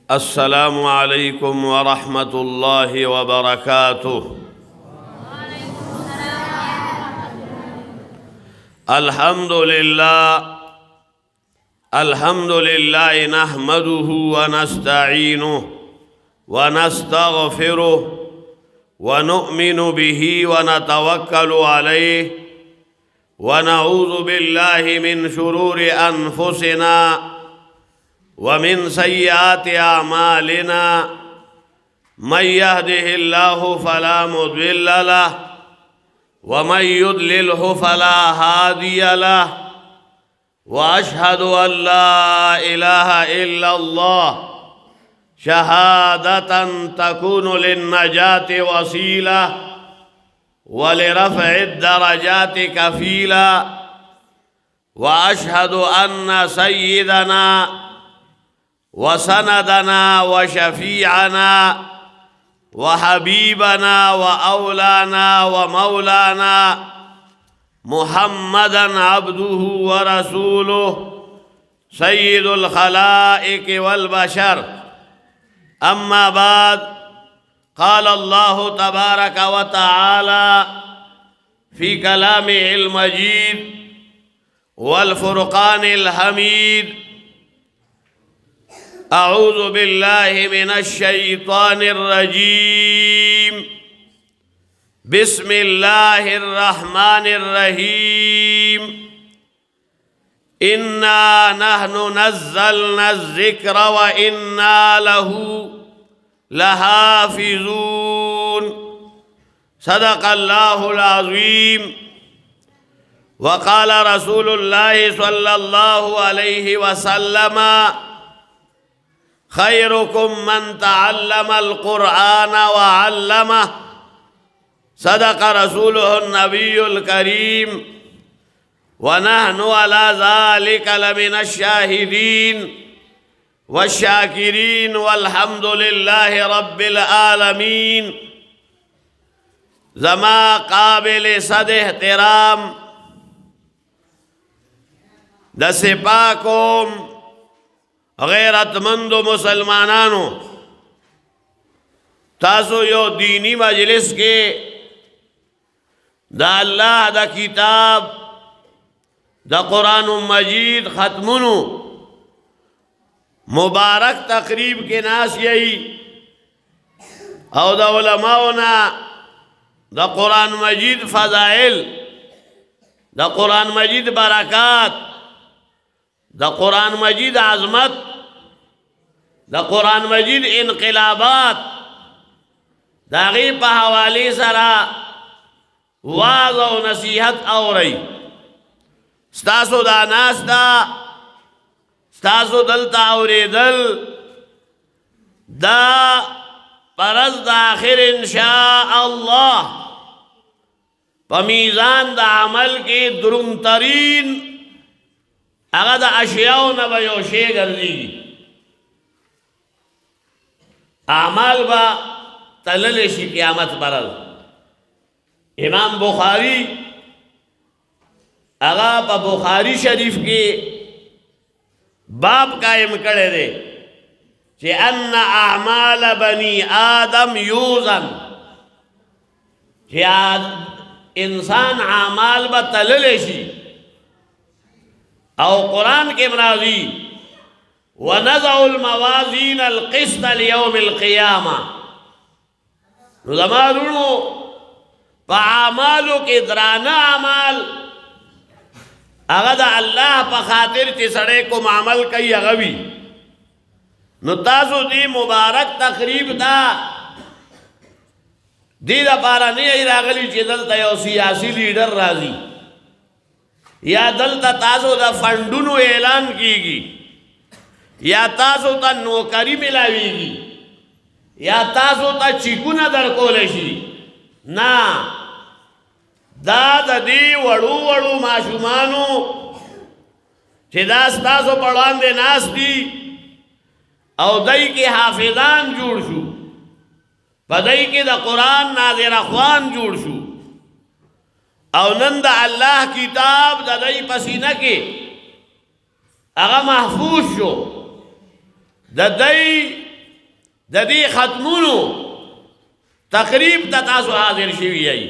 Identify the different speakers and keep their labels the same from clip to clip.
Speaker 1: अस्सलामु अलैकुम व रहमतुल्लाहि व बरकातुहू। अल्हम्दुलिल्लाह नहमदुहु व नस्तईनुहु व नस्तगफिरुहु व नुअमिनु बिही व नतवक्कलु अलैहि व नऊज़ु बिल्लाहि मिन शुरूरि अनफुसिना व मिन सय्यिआति अमालिना मन यहदिहिल्लाहु फला मुदिल्ल लहु व मन युद्लिल्हु फला हादिय लहु व अशहदु अन ला इलाहा इल्लल्लाह शहादतन तकूनु लिन्नजाति वसीला व लिरफ़इ दरजाति कफ़ीला व अशहदु अन्न सय्यिदना व सनदना व शफ़ीअना व हबीबना व औलाना व मौलाना मुहम्मदन अब्दुहु व रसूलुहु सय्यिदुल खलाइक वल बशर। अम्मा बाद क़ाल अल्लाहु तबारक व तआला फ़ी कलामिहिल मजीद वल फ़ुरक़ानिल हमीद। अऊज़ु बिल्लाहि मिनश शैतानिर रजीम। बिस्मिल्लाहिर रहमानिर रहीम। इन्ना नहनु नज़्ज़लना ज़िक्र व इन्ना लहू लहाफ़िज़ून। सदक़ल्लाहुल अज़ीम। व क़ाल रसूलुल्लाहि सल्लल्लाहु अलैहि वसल्लम खैरुकुम मन तअल्लमल क़ुरआन व अल्लमह। सदक़ रसूलुहुन नबियुल करीम व नहनु अला ज़ालिका लमिनश शाहिदीन वश्शाकिरीन वल्हम्दुलिल्लाहि रब्बिल आलमीन। ज़मा काबिल सद एहतराम दसे पाकोम गैरतमंद मुसलमानानो, तासो यो दीनी मजलिस के दा अल्लाह दा किताब दा कुरान मजीद ख़त्मुनु मुबारक तकरीब के नास यही और दा उलमाओना दा कुरान मजीद फ़ज़ाइल, दा कुरान मजीद बरक़ात, दा कुरान मजीद आज़मत, दा कुरान मजीद इनक़िलाबात दाग़ी पा हवाले सरा वाज़ और नसीहत औरई। स्तासो दा नास्ता स्तासो दलता औरेदल दा परज़ दा आखिर इंशाअल्लाह पमीज़ान दा अमल के दुरुम तरीन अगर दा अशियाओ न बयो शे गर्जीगी आमाल बा तललेशी क़यामत परल। इमाम बुखारी अगा पा बुखारी शरीफ के बाब कायम करे दे कि अन्ना आमाल बनी आदम यूज़न, कि इंसान आमाल बा तललेशी और कुरान के मनाजी व नज़उल मवाज़ीन अल क़िस्त लियौमिल क़ियामा। ज़मानुनो पामालों के दराना अमाल अगद अल्लाह पा खातिर चिसड़े को मामल कई अगवी नुतासो दी मुबारक तकरीब दा दी दा पारा नहीं रागली चिदल तयो सियासी लीडर राजी या दलता तासो दा फंडुनो ऐलान कीगी या तासो ता नौकरी मिलावीगी या तासो ता चिकुना दरकोलेशी ना दाद दी वड़ू वड़ू माशुमानु चिदास तासो पढ़ान दे नास दी और दई के हाफिजान जुड़ शू बदई के दा कुरान नाज़िर अख्वान जुड़ शू और नंदा अल्लाह किताब ददई पसीना के अगा महफूज शो ददई د دې ختمونو تقریب ته تاسو حاضر شوي یئ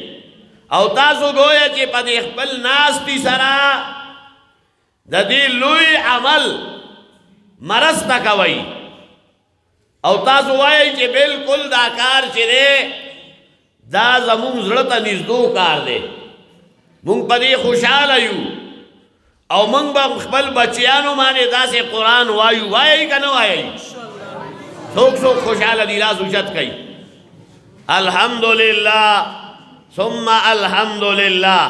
Speaker 1: او تاسو گویا چې په دې خپل ناستي سره د دې لوی عمل مرسته کوئ او تاسو وایئ چې بالکل دا کار چې دی دا زمونږ زړه ته نږدې کار دی مونږ په دې خوشحاله یو او مونږ به خپل بچیانو باندې داسې قرآن وایو وایئ که نه وایئ څوک څوک خوشحاله دي لاس اوچت کوي الحمدلله ثم الحمدلله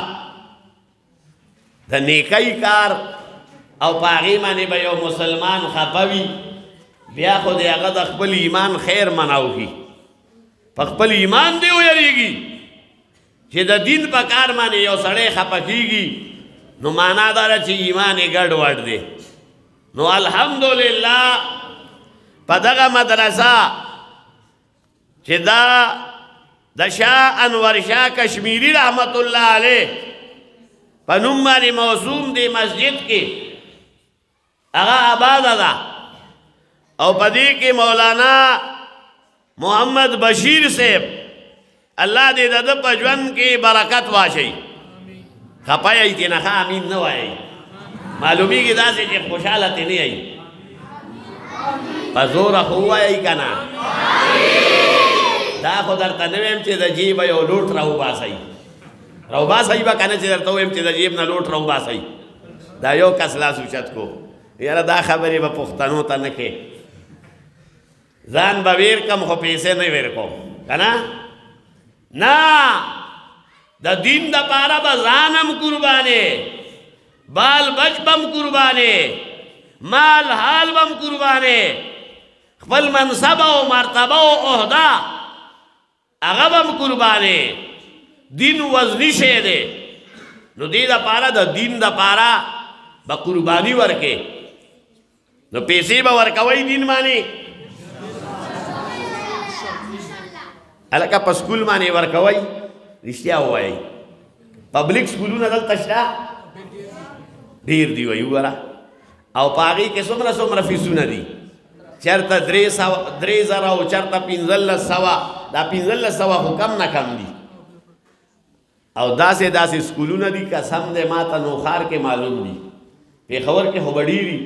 Speaker 1: د نیکۍ کار او په هغې باندې به یو مسلمان خفه وي بیا خو د هغه د خپل ایمان خیر منعو کي په خپل ایمان دی ویریږي چې د دین په کار باندې یو سړی خفه کېږي نو معنا دا ده چې ایمان یې ګډ وډ دی نو الحمدلله په دغه مدرسه چې دا د شاه انور شاه کشمیری رحمت الله علیه په نوم باندې موسوم دی مسجد کې هغه آباده ده او په دې کې مولانا محمد بشیر صاحب الله دې د ده په ژوند کې برکت واچوي خپه یئ چې نه ښه امین نه وایئ معلومیږي داسې چې خوشحاله ترې نه یئ په زوره خو ووایئ که نه دا خو درته نه ویم چې د جیبه یو لوټ راوباسئ راوباسئ به که نه چې درته ویم چې د جیب نه لوټ راوباسئ دا یو کس لاس اوچت کو یاره دا خبرې به پښتنو ته نه کې ځان به ویر کم خو پیسې نه ویر کوم که نه نه د دین دپاره به ځان هم قربانې بال بچ به هم قربانې مال حال به هم قربانې خپل منصب او مرتبه او عهده هغه به هم قربانې دین وزني شی دی نو دې دپاره د دین دپاره به قرباني ورکې نو پیسې به ورکوئ دین باندې هلکه په سکول باندې ورکوئ رښتیا ووایئ پبلک سکولونه دلته شته ډېر دي وایي وګوره او په هغې کې څومره څومره فیسونه دي چېرته 3,000 او چېرته 1,500 دا 1,500 خو کم نه کم دي او داسې داسې سکولونه دي قسم دی ما ته نوښار کې معلوم دي پېښور کې خو به ډېري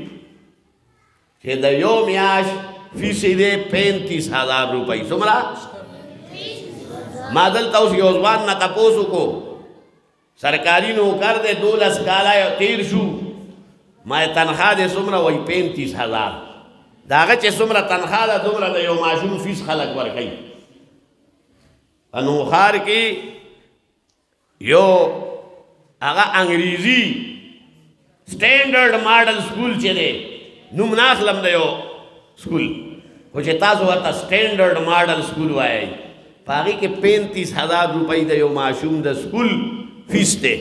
Speaker 1: چې د یو میاشت فیس یې دی 35,000 روپۍ څومره ما دلته اوس یو ځوان نه تپوس وکړو سرکاري نوکر دی 12 کاله تېر شو ما یې تنخوا دی څومره وایي 35,000 د هغه چې څومره تنخوا ده دومره د یو ماشوم فیس خلک ورکوي په نوښار کې یو هغه انګریزي سټینډرډ ماډل سکول چې دی نوم نه اخلم د یو سکول خو چې تاسو ورته سټینډرډ ماډل سکول وایئ په هغې کې 35,000 روپۍ د یو ماشوم د سکول فیس دی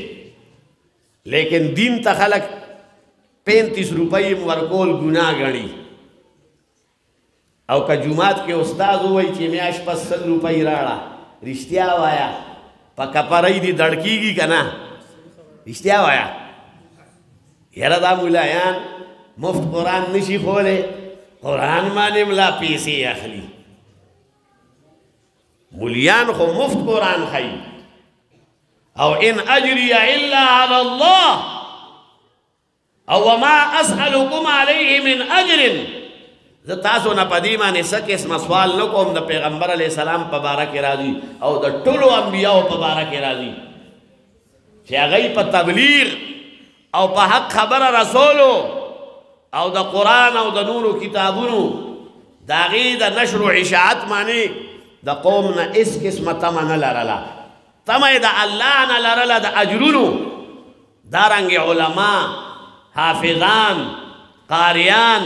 Speaker 1: لیکن دین ته خلک 35 روپۍ ورکول ګناه ګڼي او که جومات کې استاد ووایي چې میاشت پس 100 روپۍ راړه رښتیا وایه په کپرۍ دې دړ کېږي که نه رښتیا وایه یاره دا مولایان مفت قرآن نشي خولی قرآن باندې ملا پیسې اخلي مولیان خو مفت قرآن خی او ان اجری الا علی الله او وما اسألکم علیه من اجر زه تاسو نه په دې باندې څه قسمه سوال نه کوم د پیغمبر علیه السلام په باره کې راځي او د ټولو انبیاو په باره کې راځي چې هغوی په تبلیغ او په حق خبره رسولو او د قرآن او د نورو کتابونو د هغې د نشر و اشاعت معنی د قوم نه هېڅ قسمه تمه نه لرله تمه یې د الله نه لرله د اجرونو دارنګې علما حافظان قاریان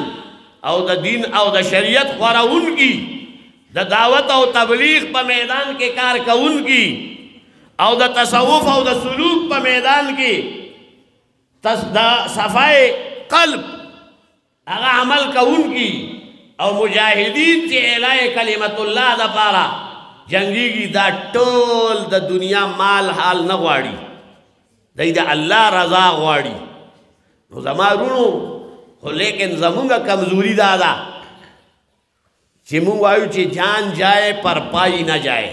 Speaker 1: او د دین او د شریعت خورونکي د دعوت او تبلیغ په میدان کې کار کوونکي او د تصوف او د سلوک په میدان کې د صفای قلب هغه عمل کوونکي او مجاهدین چې اعلی کلمت الله دپاره جنګیږي دا ټول د دنیا مال حال نه غواړي دی د الله رضا غواړي نو زما رونو خو لیکن زمونږ کمزوري دا ده چې مونږ وایو چې جان جائے پر پائی نہ جائے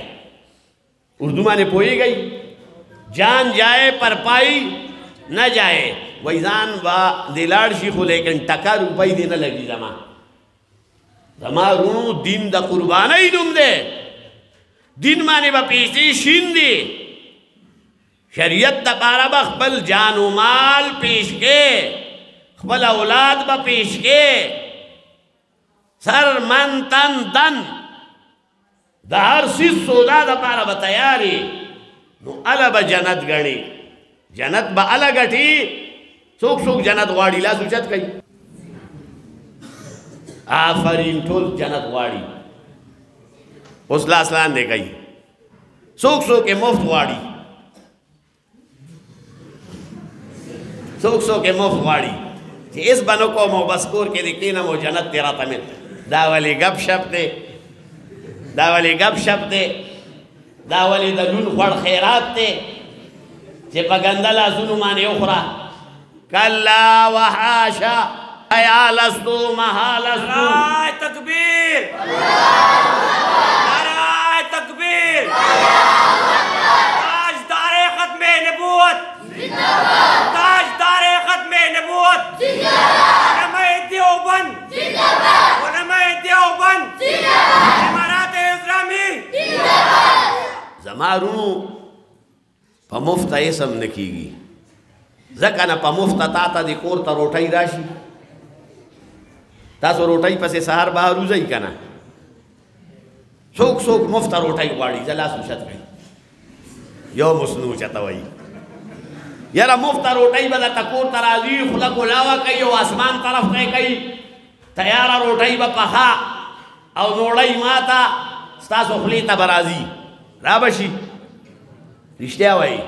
Speaker 1: اردو معنی پوئی گئی جان جائے پر پائی نہ جائے ویزان با دلاڑ شی خو لیکن ٹکا روپائی دینا لگی زما رونو دین دا قربانی نوم دے دین معنی با پیشی شین دی شریعت دا پارا با خپل جان و مال پیش کے خپل اولاد با پیش کے سر من تن دن دا ہر سیز سودا دا پارا با تیاری نو علا با جنت گنی جنت با علا گٹی سوک سوک جنت غاڑی لا سوچت کئی آفرین ٹول جنت غاڑی اس لاسلان دے گئی سوک سوک مفت غاڑی سوک سوک مفت غاڑی کہ اس بنو کو مو بسکور کے دکھینا مو جنت تیرا تمن دا والی گپ شپ دے دا والی گپ شپ دے دا والی دا نون خوڑ خیرات دے چے پگندلا سنو مانے اخرا کلا وحاشا ایا لستو محالستو نعرہ تکبیر نعرہ تکبیر تاجدار ختم نبوت تاجدار ختم نبوت علماء دیوبند علماء دیوبند امارات اسلامی زمارونو پا مفت ایسم نکیگی زکانا پا مفت تاتا دی کور تا روٹائی راشی تاسو روٹائی پسے سہار باہر روزائی کنا سوک سوک مفت روٹائی گواڑی زلا سوشت گئی یو مسنو چتا وئی یارا مفت روٹائی بدا تکور ترازی خلق علاوہ کئی او آسمان طرف کئی تیارا روٹائی با پخا او نوڑائی ماتا ستاسو خلیتا برازی رابشی رشتیا وئی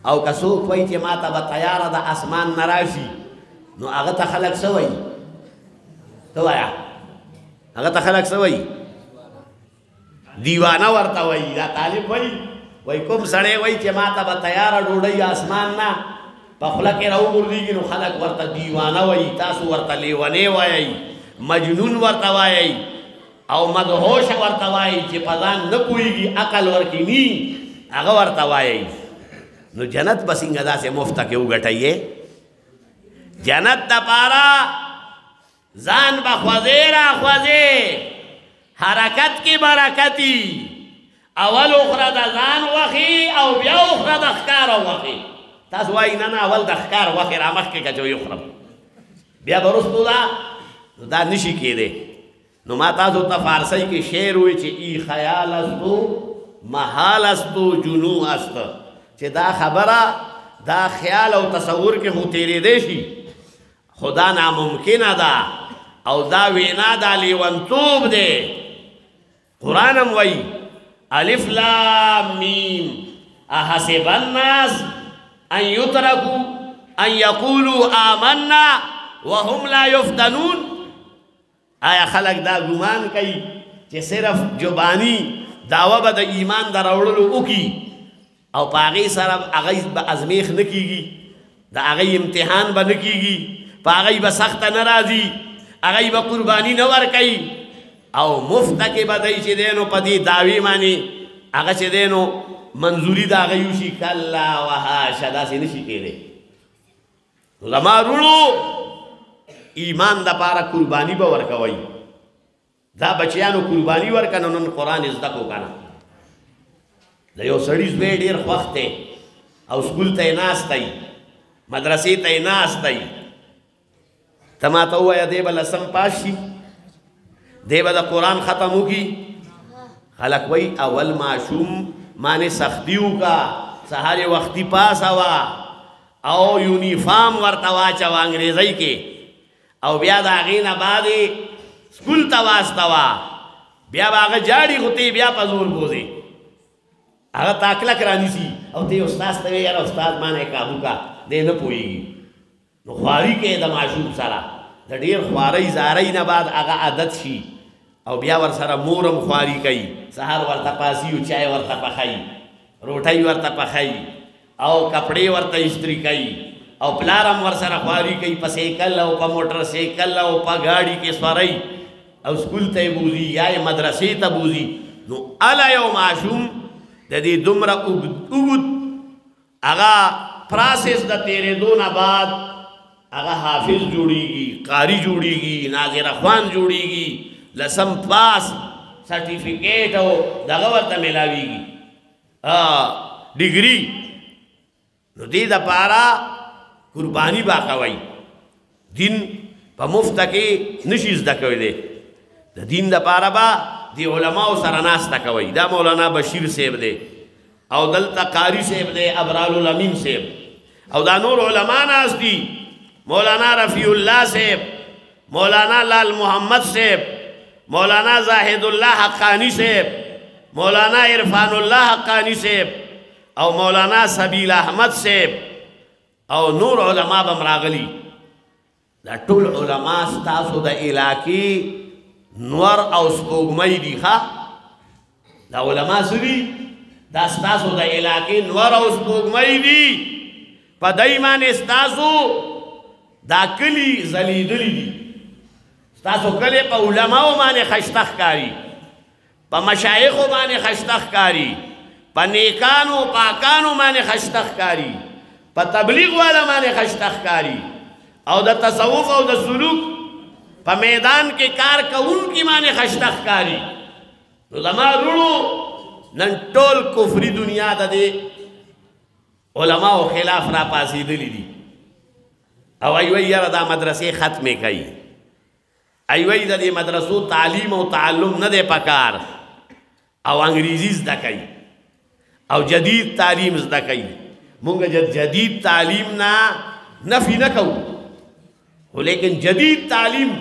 Speaker 1: او کسوک وئی چی ماتا با تیارا دا آسمان نراشی نو آغتا خلق سوئی تو آیا اگر تخلق سوئی دیوانہ ورطا وئی دا طالب وئی کم سڑے وئی چے ماتا با تیارا ڈوڑی آسمان نا پا خلق رو گردیگی نو خلق ورطا دیوانہ وئی تاسو ورطا لیوانے وئی مجنون ورطا وئی او مدہوش ورطا وئی چے پزان نپوئی گی عقل ورکی نی اگر ورطا وئی نو جنت بسنگا دا سے مفتا کے اگٹائیے جنت دا پارا زان با خوزیرا خوزی حرکت کی برکتی اول اخرى دا زان وخی او بیا اخرى دا خکار وخی تاسو وائی نانا اول دا خکار وخی رامخ کے کچوی اخرى بیا برستو دا نشی کی دے نو ما تاسو تا فارسی کی شعر ہوئی چی ای خیال استو محال استو جنو است چی دا خبرہ دا خیال او تصور کے ہو تیرے دیشی خدا ناممکن دا او دا وینا دا لیونتوب دے قرآنم وی الف لام میم احسب الناس ان یترکو ان یقولو آمنا وهم لا یفتنون آیا خلق دا گمان کئی چی صرف جبانی دعوی با دا ایمان دا روڑلو اکی او پا آغی سر آغی با ازمیخ نکیگی دا آغی امتحان با نکیگی پا آغی با سخت نرازی آغی با قربانی نور کئی او مفت کے بدائی چی دینو پا دی دعوی مانی آغا چی دینو منظوری دا آغیوشی کلا وحاشا دا سی نشی کے دے لما رولو ایمان دا پارا قربانی با ورکوئی دا بچیانو قربانی ورکن انہوں قرآن ازدکو کنا دا یو سڑیز بے دیر خوخت ہے او سکول تا ناس تای مدرسی تا ناس تای تما تا ہوا یا دے با لسم پاشی دے با دا قرآن ختم ہوگی خلق وی اول معشوم مانے سختیو کا سہار وقتی پاس ہوا او یونیفارم ورطوا چوا انگریزی کے او بیا دا آغین آبادی سکول تواستوا بیا با آغا جاڑی خطی بیا پا زور بوزے آغا تاکلک رانی سی او تے استاز توے یار استاز مانے کابو کا دے نپوئی گی نو خواری کے دا معشوق سارا دا دیر خواری زاری نباد آغا عادت شی او بیا ور سارا مورم خواری کئی سہار ورطا پاسیو چائے ورطا پخائی روٹائی ورطا پخائی او کپڑے ورطا استری کئی او پلارم ور سارا خواری کئی پا سیکل او پا موٹر سیکل او پا گاڑی کے سواری او سکول ته بوزي یا مدرسې ته بوزي نو الا یو ماشوم د دې دومره اوږد هغه پروسس د تېرېدو نه بعد هغه حافظ جوړیږي قاری جوړیږي ناظر خوان جوړیږي لسم پاس سرټیفیکیټ او دغه ورته ملاویږي ډیګري نو دې دپاره قرباني با کوئ دین په مفت کې نشي زده کولی د دین دپاره به د علماو سره ناسته کوئ دا مولانا بشیر صاحب دی او دلته قاری صاحب دی ابرال الامین صاحب او دا نور علما ناست دي مولانا رفیع الله صاحب مولانا لال محمد صاحب مولانا زاہد اللہ حقانی صاحب مولانا عرفان اللہ حقانی صاحب او مولانا سبیل احمد صاحب او نور علماء بمراغلی دا ټول علماء ستاسو د علاقې نور او سپوږمۍ دي ښه دا علماء سوي دا ستاسو د علاقې نور او سپوږمۍ دي په دای باندې ستاسو دا کلی ځلیدلي دي ستاسو کلی په علماو باندې ښایسته ښکاري په مشایخو باندې ښایسته ښکاري په نیکانو پاکانو باندې ښایسته ښکاري په تبلیغ والا باندې ښایسته ښکاري او د تصوف او د سلوک په میدان کې کار کوونکي باندې ښایسته ښکاري نو زما وروڼو نن ټول کفري دنیا د دې علماو خلاف را پاسېدلي دي او ای وی یاره دا مدرسې ختمې کوي ای وی د دې مدرسو تعلیم او تعلم نه دی پکار او انګریزي زده کوي او جدید تعلیم زده کوي مونږ جدید تعلیم نه نفي نه کوو خو لیکن جدید تعلیم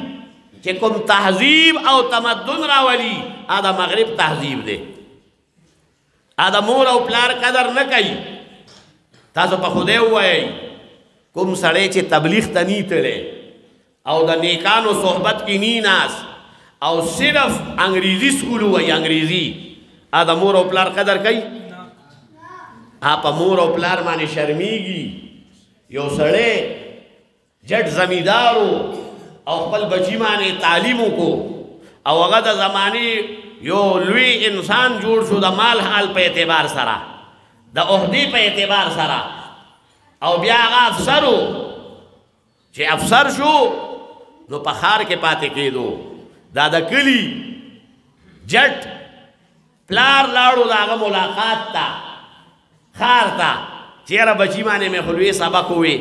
Speaker 1: چې کوم تهذیب او تمدن راولي دا مغرب تهذیب دی دا مور او پلار قدر نه کوي تاسو په خدای ووایئ کوم سړی چې تبلیغ ته نی تللی او د نیکانو صحبت کې نی ناست او صرف انګریزي سکول ووایي انګریزي د مور او پلار قدر کوي په مور او پلار باندې شرمیږي یو سړی جټ زمیندارو او خپل بچی باندې تعلیم وکړو او هغه د زمانې یو لوی انسان جوړ شو د مال حال په اعتبار سره د عہدې په اعتبار سره او بیا هغه افسر و چې افسر شو نو په ښار کې پاتې کېدو دا د کلي جټ پلار لاړو د هغه ملاقات ته ښار ته چې یاره بچي باندې مې خو لوی سبق ووې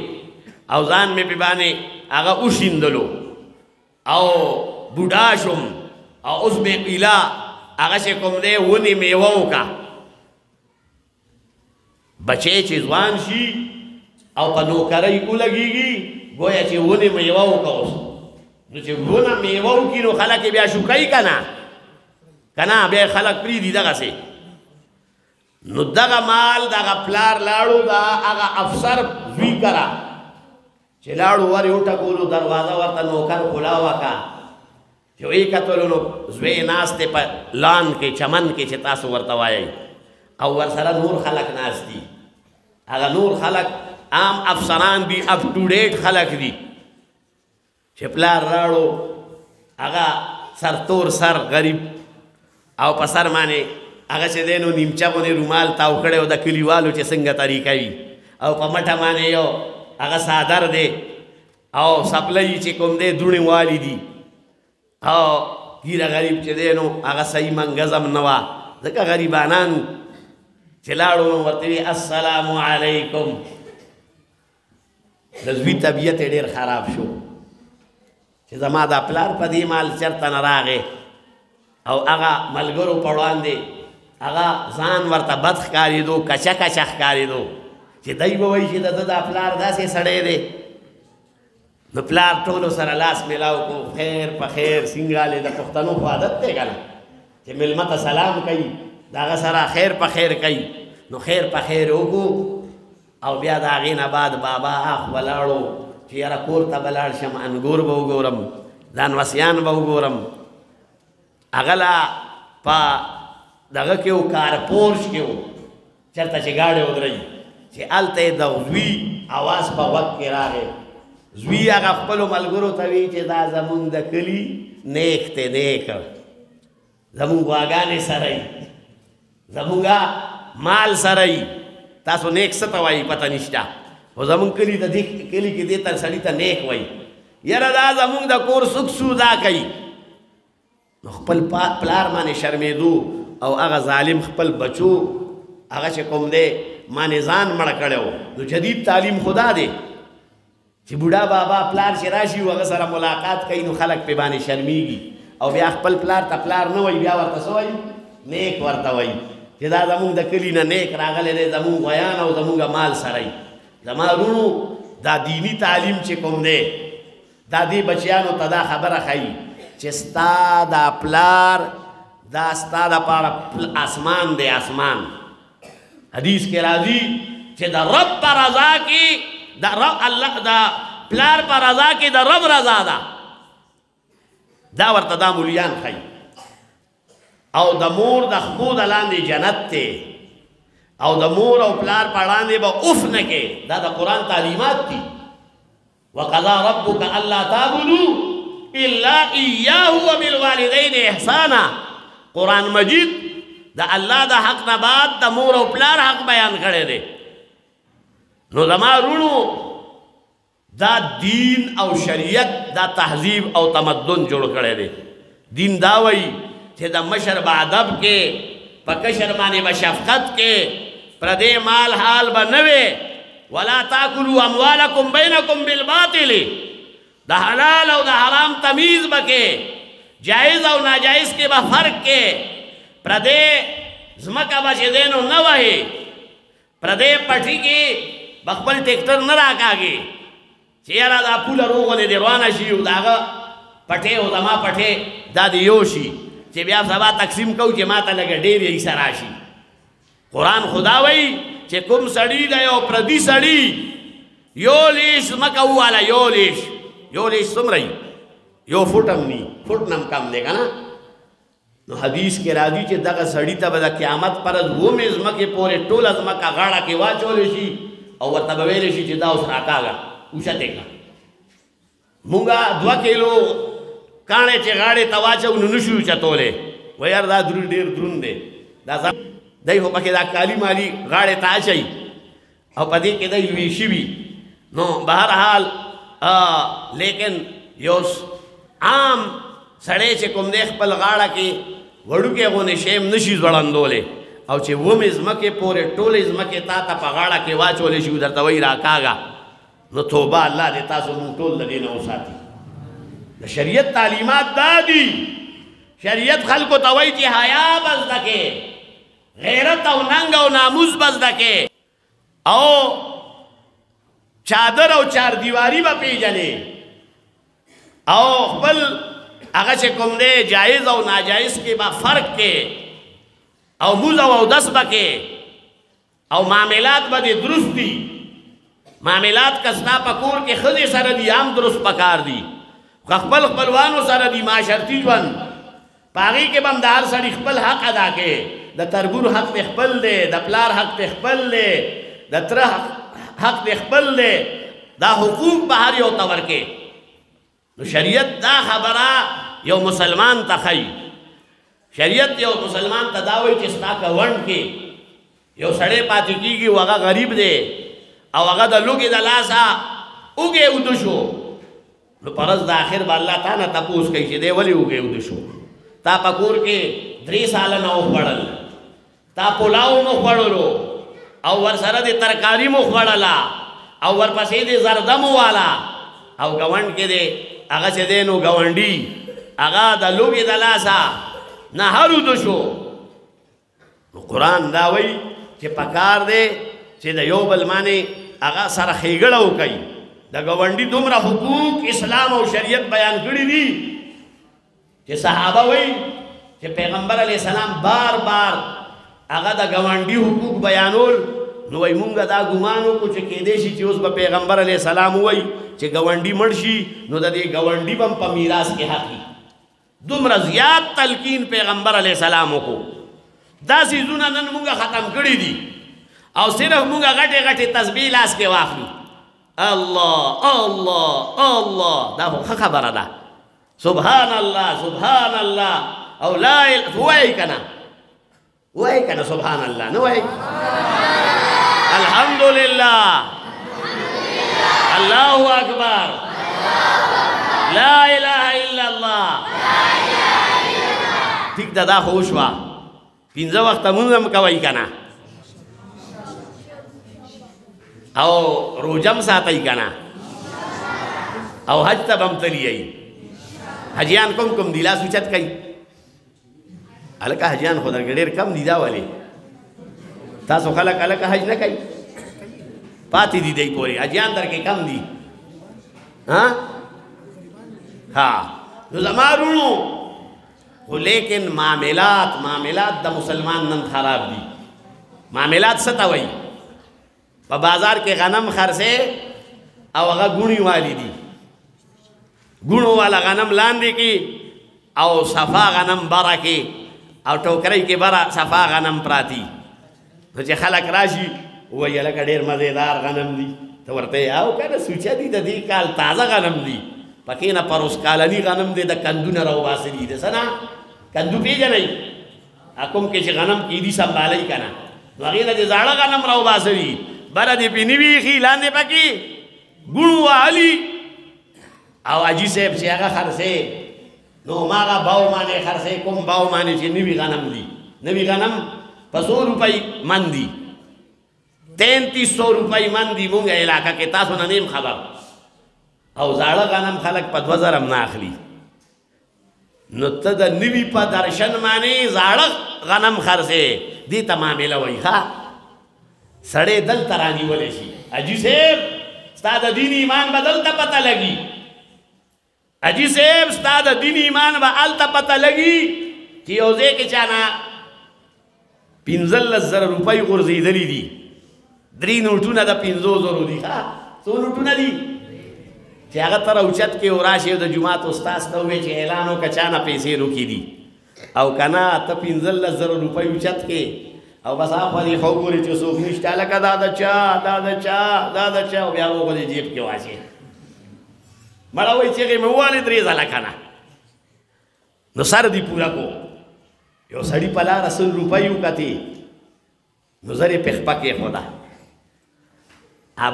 Speaker 1: او ځان مې پې باندې هغه وشیندلو او بوډا شوم او اوس مې قیله هغه چې کوم دی ونې میوه وکړه بچی چې ځوان شي او په نوکرۍ ولګېږي گویا چې ونې میوه وکړه اوس نو چې ونه میوه وکړي نو خلک یې بیا شوکوي که نه بیا خلک پرېږدي دغسې نو دغه مال دغه پلار لاړو د هغه افسر زوی کره چې لاړو ور یې وټکولو دروازه ورته نوکر کلا وکړه چې ویې کتلو نو زوی ناست دی په لان کې چمن کې چې تاسو ورته وایئ او ورسره نور خلک ناست دي هغه نور خلک عام افسران دي اپ ټو ډیټ خلک دي چې پلار راړو هغه سرتور سر غریب او په سر باندې هغه چې دی نو نیمچه غوندې رومال تاو کړی او د کلیوالو چې څنګه طریقه وي او په مټه باندې یو هغه څادر دی او سپلۍ چې کوم دی دوړې والي دي او ګیره غریب چې دی نو هغه صحیح منګزم نه وه ځکه غریبانان چې لاړو نو ورته وي السلام علیکم د زوی طبیعت یې ډېر خراب شو چې زما دا پلار په دې مال چېرته نه راغی او هغه ملګرو په وړاندې هغه ځان ورته بد ښکارېدو کچه کچه ښکارېدو چې دی به وایي چې د ده دا پلار داسې سړی دی نو پلار ټولو سره لاس میلاو کړو خیر په خیر سینګالې د پښتنو خو عادت دی که نه چې مېلمه ته سلام کوي د هغه سره خیر په خیر کوي نو خیر په خیر وکړو او بیا د هغې نه بعد بابا اخ ولاړو چې یاره کور ته به لاړ شم انګور به وګورم ځانوسیان به وګورم هغه لا په دغه کې و کارپورش کې و چېرته چې ګاډی ودرئ چې هلته یې د زوی اواز په غوږ کې راغی زوی هغه خپلو ملګرو ته وی چې دا زمونږ د کلي نیک دی نیک زمونږ غواګانې سره یي زمونږ مال سره یي تاسو نیک څه ته وایي پته نشته خو زمونږ کلي د دې کلي کې دې ته سړي ته نیک وایي یاره دا زمونږ د کور سوک سودا کوي نو خپل پلار باندې شرمېدو او هغه ظالم خپل بچو هغه چې کوم دی مانې ځان مړه کړی و نو جدید تعلیم خدا دی چې بوډا بابا پلار چې راشي هغه سره ملاقات کوي نو خلک پې باندې شرمېږي او بیا خپل پلار ته پلار نه وایي بیا ورته څه وایي نیک ورته وایي چې دا زمونږ د کلي نه نیک راغلی دی زمونږ غویان او زمونږ مال سره یي زما وروڼو دا دینی تعلیم چې کوم دی دا دې بچیانو ته دا خبره ښیي چې ستا دا پلار دا ستا دپاره اسمان دی اسمان حدیث کې راځي چې د رب په رضا کې د رب الله د پلار په رضا کې د رب رضا ده دا ورته دا مولیان ښیي او د مور د خپو د لاندې جنت دی او د مور او پلار په وړاندې به اوف نه کې دا د قرآن تعلیمات دي وقضى ربك الا تعبدوا الا اياه وبالوالدين احسانا قرآن مجید د الله د حق نه بعد د مور او پلار حق بیان کړی دی نو زما وروڼو دا دین او شریعت دا تهذیب او تمدن جوړ کړی دی دین دا وایي چې د مشر به ادب کې په کشر باندې به شفقت کې پردې مال حال به نه وي ولا تاکلوا اموالکم بینکم بالباطل د حلال او د حرام تمیز به کې جائز او ناجائز کې به فرق کې پردې ځمکه به چې دی نو نه وهي پردې پټي کې به خپل ټیکټر نه راکاږي چې یاره دا پوله روغلې دې روانه شي او د هغه پټې او زما پټې دا د یو شي چې بیا سبا تقسیم کوو چې ما ته لږه ډېر یې ایسه راشي قرآن خدا وایي چې کوم سړي دی او پردي سړي یو لیش ځمکه وواله یو لیش څومره یي یو فوټ هم ني فوټ نه هم کم دی که نه نو حدیث کې راځي چې دغه سړي ته به د قیامت پر ورځ ومې ځمکې پورې ټوله ځمکه غاړه کې واچولی شي او ورته به ویلی شي چې دا اوس راکاږه اوچتې کړه مونږه 2 کیلو کاڼې چې غاړې ته واچو نو نشو اوچتولی وایي یار دا ډېر دروند دی دا دی خو پکې دا کالي مالي غاړې ته اچوي او په دې کې دی لوی شوي نو بهرحال لیکن یو عام سړی چې کوم دی خپل غاړه کې وړوکی غونې شی هم نشي ځوړندولی او چې ومې ځمکې پورې ټولې ځمکې تا ته په غاړه کې واچولی شي درته وایي راکاږه نو توبه الله دې تاسو مونږ ټول د دې نه وساتي د شریعت تعلیمات دا دي شریعت خلکو ته وایي چې حیا به زده کې غیرت او ننګ او ناموس به زده کې او چادر او چار دیواری به پیژنې او خپل هغه چې کوم دی جایز او ناجایز کې به فرق کې او موز او اودس به کې او معاملات به دې درست دي معاملات که ستا په کور کې ښځې سره دي هم درست پکار دي خپل خپلوانو سره دي معاشرتي ژوند په هغې کې به هم د هر سړي خپل حق ادا کې د تربور حق پې خپل دی د پلار حق پې خپل دی د تره حق پې خپل دی دا حقوق به هر یو ته ورکې نو شریعت دا خبره یو مسلمان ته ښیي شریعت یو مسلمان ته دا وایي چې ستا ګاونډ کې یو سړی پاتې کېږي او هغه غریب دی او هغه د لوږې د لاسه اوږې اوده شو نو په ورځ د آخر به الله تا نه تپوس کوي چې دی ولې اوږې اوده شو تا په کور کې 3 ساله نه وخوړل تا پلاو مو خوړلو او ورسره د ترکاري مو خوړله او ورپسې د زرده مو والا او ګاونډ کې دی هغه چې دی نو ګاونډي هغه د لوږې د لاسه نهر اوده شو نو قرآن دا وایي چې پکار دی چې د یو بل باندې هغه سره ښېګړه وکړي د ګاونډي دومره حقوق اسلام او شریعت بیان کړي دي چې صحابه وایي چې پیغمبر علیه السلام بار بار هغه د ګاونډي حقوق بیانول نو وایي مونږ دا ګمان وکړو چې کیدای شي چې اوس به پیغمبر علیه السلام وایي چې ګاونډي مړ شي نو د دې ګاونډي به هم په میراث کې حق وي دومره زیات تلقین پیغمبر علیه السلام وکړو دا څیزونه نن مونږ ختم کړي دي او صرف مونږ غټې غټې تسبیح لاس کې واخلو الله الله الله دا خو خبره ده سبحان الله سبحان الله او لا وای کنه سبحان الله نو وای الحمدلله الله اکبر لا اله الا الله ٹھیک ده دا خو شوا پنځه وخت مونږ هم کوي کنه او روجم ساتي کنه او حج ته بم تلی حجیان کوم دی لاس اوچت کوي الکه حجیان خو درګ ډېر کم دي دا ولې تاسو خلک الکه حج نه کوي پاتې دي دی پورې حجیان درکې کم دي ها نو زمارونو خو لیکن معاملات د مسلمان نن خراب دي معاملات څه ته وایي په بازار کې غنم خرڅه او هغه ګونی والی دي ګونو والا غنم لاندې کې او صفا غنم بره کې او ټوکرۍ کې بره صفا غنم پراتی نو چې خلک راشي وایي لکه ډېر مزېدار غنم دي ته ورته او کنه سوچه دي د دې کال تازه غنم دي پکې نه پروس کالني غنم دي د کندو نه راوباسلي دي څه نه کندو پیژنئ کوم کې چې غنم کیدي سنبالئ که نه نو هغې نه د زاړه غنم راوباسوي بره دې پې نوي ایښي لاندې پکې ګوڼو وهلي او حاجي صاحب چې هغه خرڅې نو هماغه باو باندې خرڅې کوم باو باندې چې نوي غنم دي نوي غنم په 100 روپۍ من دي 3300 روپۍ من دي مونږ علاقه کې تاسو نه نیم خبر او زاړه غنم خلک په 2000 هم نه اخلي نو ته د نوي په درشن باندې زاړه غنم خرڅې دې ته معامله وایي ښه سړی دلته رانیولی شي حاجي صاحب ستا د دین ایمان به دلته پته لګي حاجي صاحب ستا د دین ایمان به هلته پته لګي چې یو ځای کې چا نه 15,000 روپۍ غورځېدلي دي 3 نوټونه د 50,000 دي ښه څو نوټونه دي چې هغه ته راوچت کې او راشي د جومات استاذ ته ووایي چې اعلان وکړه چا نه پیسې روکې دي او که نه ته 15,000 روپۍ اوچت کې او بس هاخوا دې خو ګورې چې څوک نشته لکه دا د چا او بیا وګورې جیب کې واچې مړه وایي چغې مې ووالې 3 ځله که نه نو سر دې پوره کو یو سړي په لاره 100 روپۍ وکتې نو زر یې پخپه کېښوده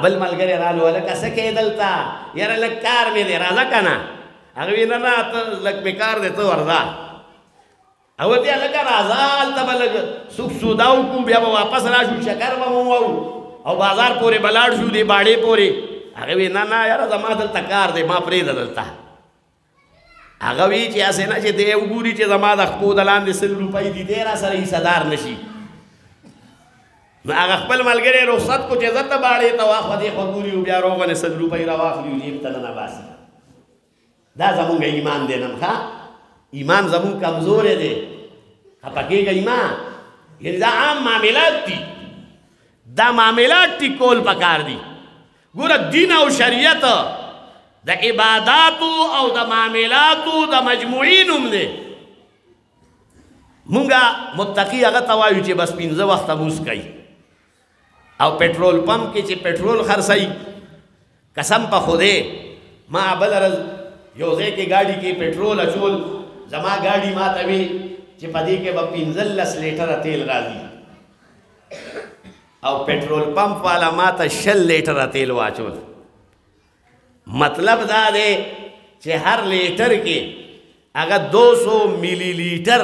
Speaker 1: بل ملګری رالو هلکه څه کوې دلته یاره لږ کار مې دی راځه که نه هغه وایي نه نه ته لږ مې کار دی ته ورځه او بیا لکه راځه هلته به لږ سوک سودا وکړو بیا به واپس راشو شکر به مو او بازار پورې به لاړ شو دې باړې پورې هغه وایي نه نه یاره زما دلته کار دی ما پرېږده دلته هغه وایي چې هسې نه چې دی وګوري چې زما د خپو د لاندې 100 روپۍ دي دی را سره حصهدار نه شي نو هغه خپل ملګری رخصت کو چې زه ته باړې ته واخله دې خوا ګوري او بیا روغنې 100 روپۍ راواخلي او جیب ته ننباسي دا زمونږ ایمان دی نن ښه ایمان زمون کمزور دی خپه کېږئ ما یعنې دا عام معاملات دي دا معاملات ټیکول پکار دي ګوره دین او شریعت د عباداتو او د معاملاتو د مجموعي نوم دی مونږه متقي هغه ته وایو چې بس 15 وخته مونځ کوي او پټرول پمپ کې چې پټرول خرڅوي قسم په خدای ما بل ورځ یو ځای کې ګاډي کې پټرول اچول زما ګاډي ما ته وي چې په دې کې به 15 لیټره تیل راځي او پټرول پمپ والا ما ته 6 لیټره تیل واچول مطلب دا دی چې هر لیټر کې هغه 200 میلی لیټر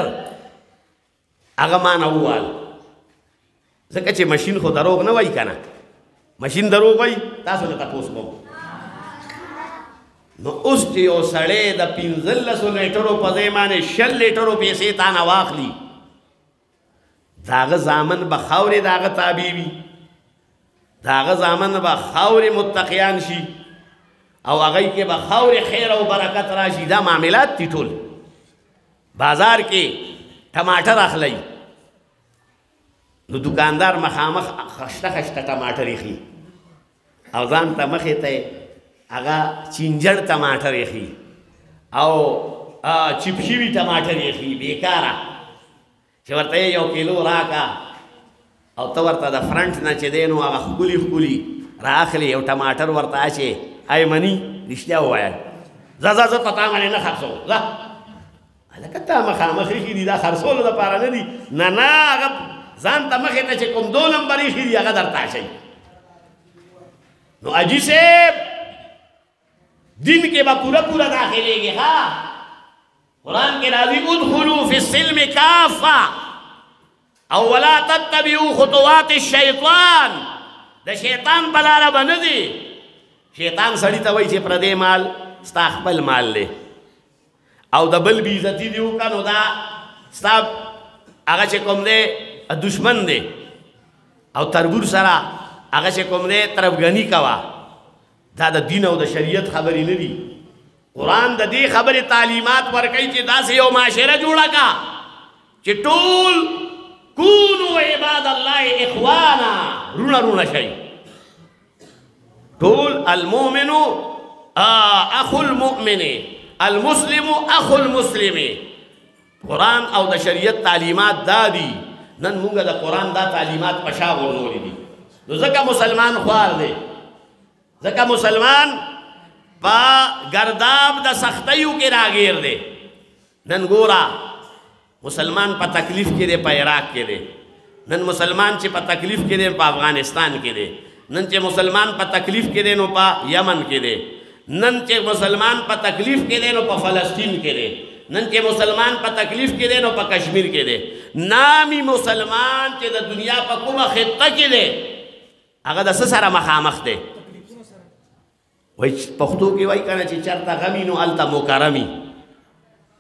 Speaker 1: هغه ما نه ووال ځکه چې ماشین خو دروغ نه وایي که نه ماشین دروغ وایي تاسو نه تپوس کوم نو اوس چې یو سړی د 15 لیټرو په ځای باندې 6 لیټرو پیسې تا نه واخلي د هغه زامن به خاورې د هغه تابع وي د هغه زامن به خاورې متقیان شي او هغوی کې به خاورې خیر او برکت راشي دا معاملات دي ټول بازار کې ټماټر اخلئ نو دکاندار مخامخ خشته ټماټر ایښي او ځان ته مخې ته هغه چینجړ ټماټر ایښي او چپ شوي ټماټر ایښي بیکاره چې ورته یې 1 کیلو راکړه او ته ورته د فرنټ نه چې دی نو هغه ښکلي راخلی یو ټماټر ورته اچې ای مني رښتیا ووایه زه په تا باندې نه خرڅوم ځه هلکه تا مخامخ ایښي دي دا خرڅولو دپاره نه دي نه هغه ځان ته مخې ته چې کوم 2 نمبر ایښي دي هغه درته اچوي نو اجي صاحب دین کې به پوره داخلېږي ها قرآن کې راځي ادخلوا فی السلم کافه او ولا تتبعوا خطوات الشیطان د شیطان په لاره به نه ځي شیطان سړي ته وایي چې پردی مال ستا خپل مال دی او د بل بې عزتي دې وکړه نو دا ستا هغه چې کوم دی دشمن دی او تربور سره هغه چې کوم دی طرفګني کوه دا د دین او د شریعت خبرې نه دي قرآن د دې خبرې تعلیمات ورکوي چې داسې یو معاشره جوړه کا چې ټول کونوا عباد الله اخوانا رونه شي ټول المؤمن اخو المؤمن المسلم اخو المسلم قرآن او د شریعت تعلیمات دا دي نن موږ د قرآن دا تعلیمات په شا غورځولي دي نو ځکه مسلمان خوار دی ځکه مسلمان په گرداب د سختیو کې راګیر دی نن ګوره مسلمان په تکلیف کې دی په عراق کې دی نن مسلمان چې په تکلیف کې دی په افغانستان کې دی نن چې مسلمان په تکلیف کې دی نو په یمن کې دی نن چې مسلمان په تکلیف کې دی نو په فلسطین کې دی نن چې مسلمان په تکلیف کې دی نو په کشمیر کې دی نامی مسلمان چې د دنیا په کومه خطه کې دی هغه د څه سره مخامخ دی وای پښتو کې وای کنه چې چرته غمی نو الته مکرمی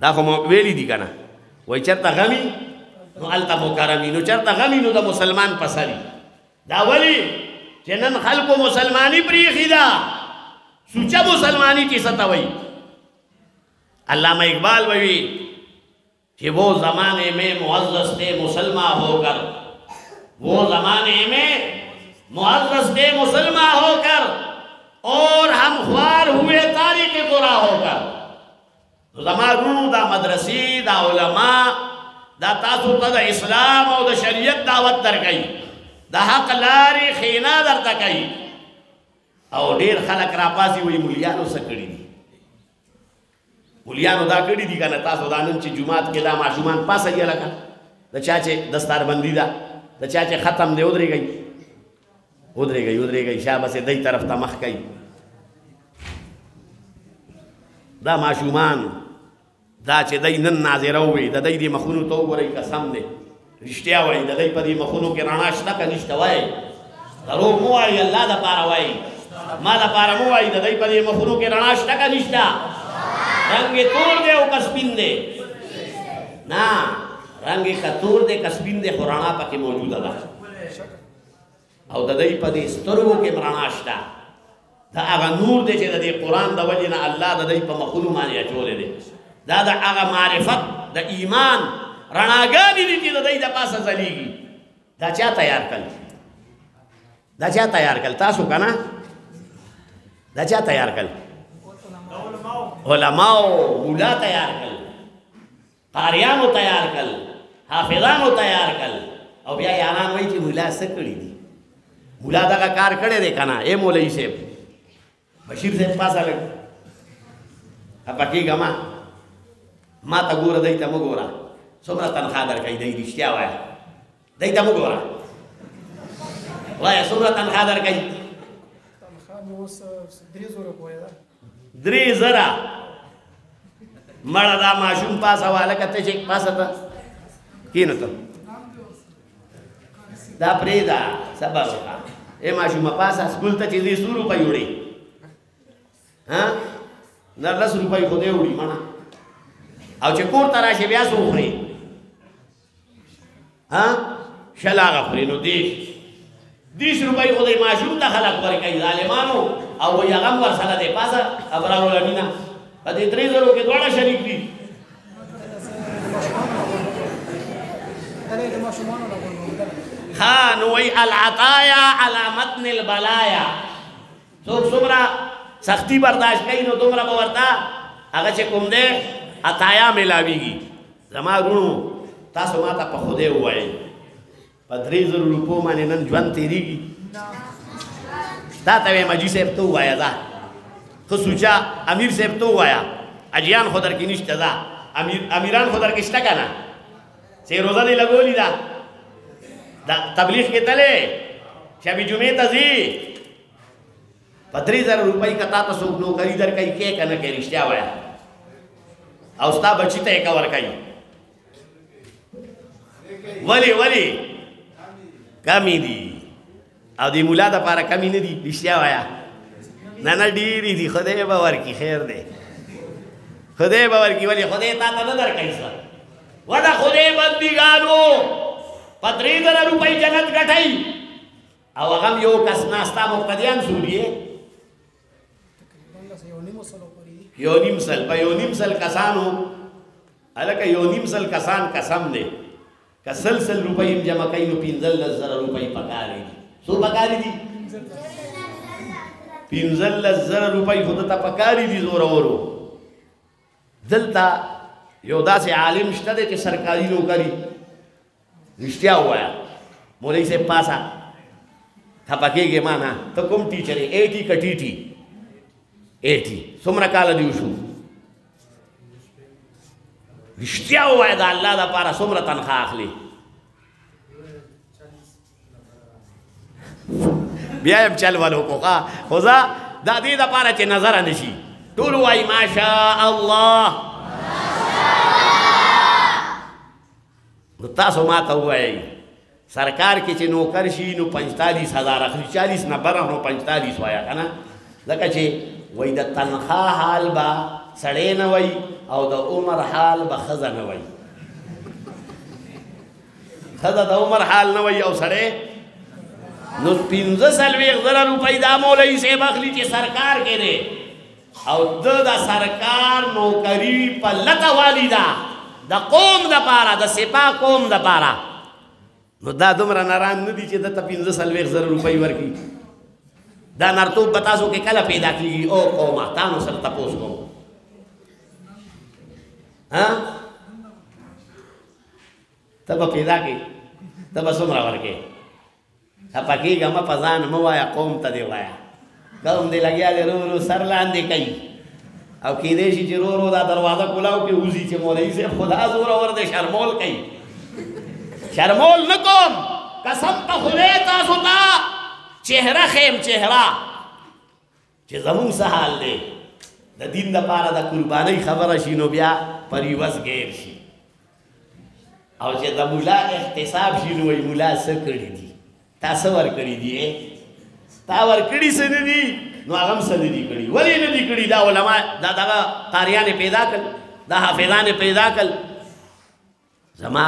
Speaker 1: دا خو ویلی دي کنه وای چرته غمی نو الته مکرمی نو چرته غمی نو د مسلمان پسری دا ولی چې نن خلکو مسلمانی پریخي دا سوچا مسلمانی کی ستوي علامہ اقبال وی کہ وہ زمانے میں معزز تھے مسلمان ہو کر وہ زمانے میں معزز تھے مسلمان ہو کر اور ہم خوار ہوئے تاریخ گناہ ہو کر زمانو دا مدرسی دا علماء دا تاسو ته د اسلام او د شریعت دعوت درکړي د حق لارې خینا درته کوي او ډیر خلک راپاسي وي مولیانو څه کړي دي مولیانو دا کړي دي کنه تاسو دا نن چې جمعات کې دا ماشومان پاسه یې لکه د چا چې دستاربندي ده د چا چې ختم دی ودرېږي شابه دای طرف ته مخ کوي دا ماشومان دا چې دای نن ناظره وي د دای د مخونو ته وګورئ قسم دی رښتیا وایي د دای په دې مخونو کې رڼا شته که نشته وایي دروغ مو وایي الله دپاره وایي ما دپاره مو وایي د دای په دې مخونو کې رڼا شته که نشته رنګ یې تور دی او که سپین دی نه رنګ یې که تور دی که سپین دی خو رڼا پکې موجوده ده او د دې په دې سترګو کې رڼا شته دا هغه نور دی چې د دې قرآن د وجې نه الله د دې په مخونو باندې اچولی دی دا د هغه معرفت د ایمان رڼاګانې دي چې د دې د پاسه ځلیږي دا چا تیار کړل تاسو که نه دا چا تیار کړل علماو مولا تیار کړل قاریانو تیار کړل حافظانو تیار کړل او بیا یاران وایي چې مولا څه کړي دي مولا دغه کار کړی دی که نه ای مولوي صاحب بشیر صاحب پاسه لږ خفه کېږه ما ته ګوره دی ته مه ګوره څومره تنخوا درکوي دی رښتیا وایه دی ته مه ګوره وایه څومره تنخوا درکوي 3,000 مړه دا ماشوم پاسه والکه ته چې پاسه ته کېنه ته دا پرېږده صبر وکړه ای ماشومه پاسه سکول ته چې ځې 100 روپۍ وړې نه 10 روپۍ خو دی وړي مړه او چې کور ته راشي بیا څه وخورې شل هغه خورې نو 10 روپۍ خو دی ماشوم ته خلک ورکوي ظالمانو او وایي هغه هم ورسره دی پاسه ابرارالمینه په دې 3,000 کې دواړه شریک دي ها نو وایي العطایا علی متن البلایا څوک څومره سختی برداشت کوي نو دومره به ورته هغه چې کوم دی عطایا میلاویږي زما وروڼو تاسو ما ته په خدای ووایئ په 3,000 روپو باندې نن ژوند تېرېږي تا ته مجی صاحب ته وایا دا خو سوچا امیر صاحب ته وایا اجیان خو در کې نشته دا امیران خو در کې شته کنه چې روزه دی لګولې دا تبلیغ کې تله شب جمعې ته ځي 3000 روپۍ کتا ته څوک نوکري در کوي کې کنه کې رښتیا وایا او ستا بچی ته یې کور کوي ولی کمی دي او دی مولا د پاره کمی نه دي رښتیا وایا نه ډېرې دي خدای به ورکړي خیر دی خدای به ورکړي ولې خدای تا ته نه درکوي څه ودا خدای بندګانو 3000 روپۍ جنت ګټئ او هغه یو کس ناستا مقتدیان سوریه یو نیم سل په یو نیم سل کسانو هلکه یو نیم سل کسان قسم دی که سل روپۍ هم جمع کوي نو 15000 روپۍ پکارې دي څو پکارې دي 15000 روپۍ خو ته پکارې دي زورورو دلته یو داسې عالم شته دی چې سرکاري نوکري رښتیا ووایه مولوي صاحب پاسه خفه کېږې ما نه ته کوم ټیچر یې 80 که ټي 80 څومره کاله دې وشو رښتیا ووایه د الله دپاره څومره تنخوا اخلي بیا یم چل ولو کوخه خو زه دا دې دپاره چې نظره نه شي ټول وایي ماشاء الله نو تاسو ما ته ووایئ سرکار کې چې نوکر شي نو 45000 اخلي 40 نه بره نو 45 وایه که نه ځکه چې وایي د تنخوا حال به سړی نه وایي او د عمر حال به ښځه نه وایي ښځه د عمر حال نه وایي او سړی نو 45,000 روپۍ دا مولوي صاحب اخلي چې سرکار کې دی او د سرکار نوکري په لته والی ده د قوم دپاره د سپاه قوم دپاره نو دا دومره نران نه دي چې دته 45,000 روپۍ ورکړي دا نرتوب به تاسو کې کله پیدا کېږي او قومه تانو سره تپوس کوم ته به پیدا کړې ته به څومره ورکې خفه کېږه مه په ځان مه وایه قوم ته دې وایه قوم دې لګیا دی رو سر لاندې کوي او کېدی شي چې رو دا دروازه کولاو کې وځي چې مولوي صاحب خدا زورور دی شرمول کوي شرمول نه کوم قسم په خدای تاسو ته چهره خیم چهره چې زمونږ څه حال دی د دین دپاره د قربانۍ خبره شي نو بیا پر عوض غیر شي او چې د مولا احتساب شي نو وایي مولا څه کړي دي تا څه ورکړي دي تا ورکړي څه نه دي نو هغه هم څه نه دي کړي ولې نه دي کړي دا علما دا دغه قاریان یې پیدا کړل دا حافظان یې پیدا کړل زما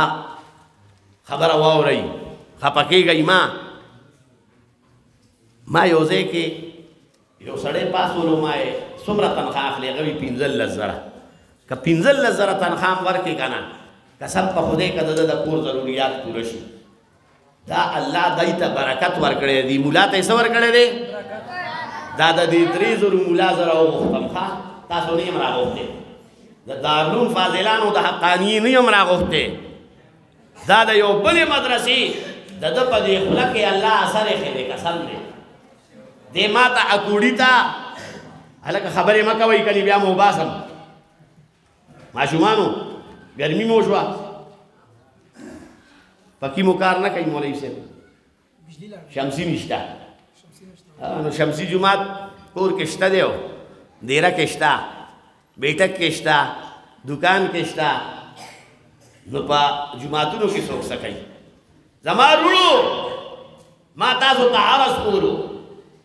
Speaker 1: خبره واورئ خفه کېږئ ما یو ځای کې یو سړی پاسولو ما یې څومره تنخوا اخلي هغه وي 15,000 که 15,000 تنخوا هم ورکړې که نه قسم په خدای که د ده د کور ضروریات پوره شي دا الله دی ته برکت ورکړی دی مولا ته یې څه ورکړی دی دا د دې 3,000 مولا زره وغوښتم ښه تاسو نه یم راغوښتی د دارالعلوم فاضلانو د حقانیې نه یم راغوښتی دا د یو بلې مدرسې د ده په دې خوله کې الله اثر ایښی دی قسم دی دې ما ته اکوړي ته هلکه خبرې مه کوئ کنې بیا مو وباسم ماشومانو ګرمي مو شوه پکې مو کار نه کوي مولوي صاحب شمسي نشته نو شمسي جومات کور کې شته دی دیره کې شته بیټک کې شته دکان کې شته نو په جوماتونو کې څوک څه کوي زما وروڼو ما تاسو ته عرض کولو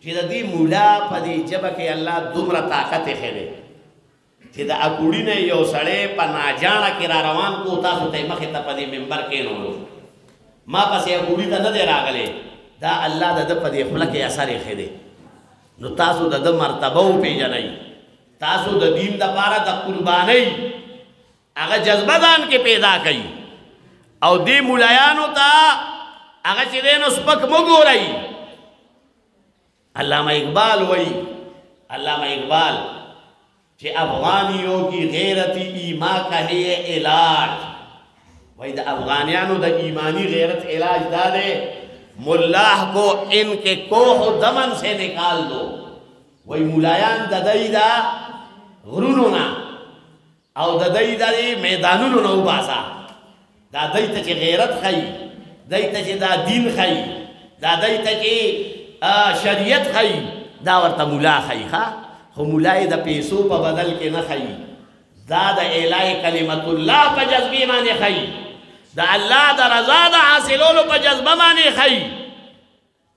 Speaker 1: چې د دې مولا په دې ژبه کې الله دومره طاقت ایښی دی چې د اکوړي نه یو سړی په ناجاڼه کې را روان کو تاسو ته یې مخې ته په دې ممبر کېنولو ما پسې اکوړي ته نه دی راغلی دا الله د ده په دې خوله کې اثر ایښی دی نو تاسو د ده مرتبه وپېژنئ تاسو د دین دپاره د قربانۍ هغه جذبه ځان کې پیدا کوي او دې مولایانو ته هغه چې دی نو سپک مه ګورئ علامہ اقبال وی علامہ اقبال چې افغانیوں کی غیرتی ایما کا ہے علاج وی دا افغانیانو دا ایمانی غیرت علاج دا دے मुल्लाह को इनके कोह दमन से निकाल दो। वही मुलायान ददई दा गुरुनो ना और ददई दा मैदानुनो ना उबासा दा दई तचे गैरत खाई, दई तचे दा दीन खाई, दा दई तचे शरीयत खाई, दा वर्ता मुला खाई। खा हो मुलाए दा पैसों पर बदल के न खाई, दा दा एलाए कलिमतुल्लाह पर जज्बे माने खाई, दा अल्लाह दा रजा दा हासिलोलो पर जज्बा माने खाई।